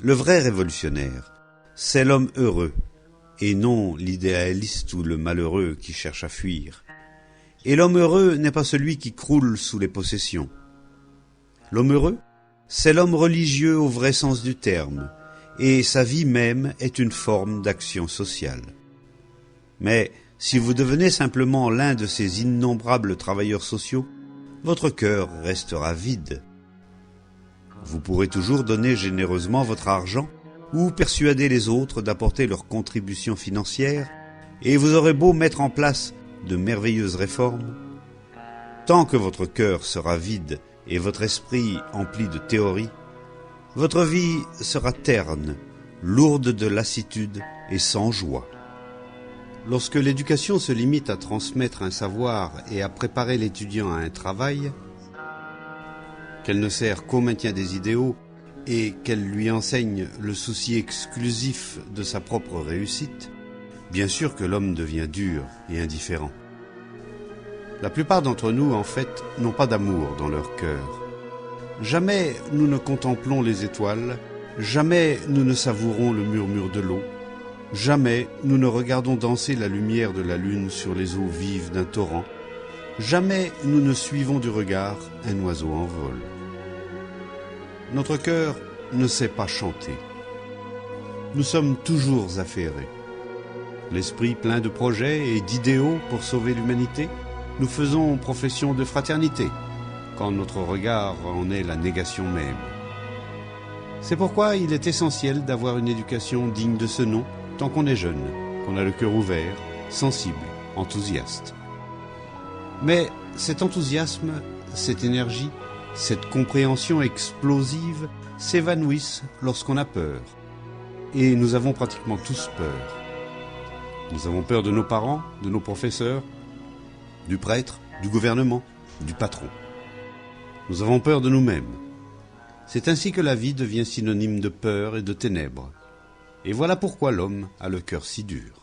Le vrai révolutionnaire, c'est l'homme heureux, et non l'idéaliste ou le malheureux qui cherche à fuir. Et l'homme heureux n'est pas celui qui croule sous les possessions. L'homme heureux, c'est l'homme religieux au vrai sens du terme, et sa vie même est une forme d'action sociale. Mais si vous devenez simplement l'un de ces innombrables travailleurs sociaux, votre cœur restera vide. Vous pourrez toujours donner généreusement votre argent ou persuader les autres d'apporter leur contribution financière, et vous aurez beau mettre en place de merveilleuses réformes, tant que votre cœur sera vide et votre esprit empli de théories, votre vie sera terne, lourde de lassitude et sans joie. Lorsque l'éducation se limite à transmettre un savoir et à préparer l'étudiant à un travail, qu'elle ne sert qu'au maintien des idéaux et qu'elle lui enseigne le souci exclusif de sa propre réussite, bien sûr que l'homme devient dur et indifférent. La plupart d'entre nous, en fait, n'ont pas d'amour dans leur cœur. Jamais nous ne contemplons les étoiles, jamais nous ne savourons le murmure de l'eau, jamais nous ne regardons danser la lumière de la lune sur les eaux vives d'un torrent, jamais nous ne suivons du regard un oiseau en vol. Notre cœur ne sait pas chanter. Nous sommes toujours affairés. L'esprit plein de projets et d'idéaux pour sauver l'humanité, nous faisons profession de fraternité, quand notre regard en est la négation même. C'est pourquoi il est essentiel d'avoir une éducation digne de ce nom tant qu'on est jeune, qu'on a le cœur ouvert, sensible, enthousiaste. Mais cet enthousiasme, cette énergie, cette compréhension explosive s'évanouissent lorsqu'on a peur. Et nous avons pratiquement tous peur. Nous avons peur de nos parents, de nos professeurs, du prêtre, du gouvernement, du patron. Nous avons peur de nous-mêmes. C'est ainsi que la vie devient synonyme de peur et de ténèbres. Et voilà pourquoi l'homme a le cœur si dur.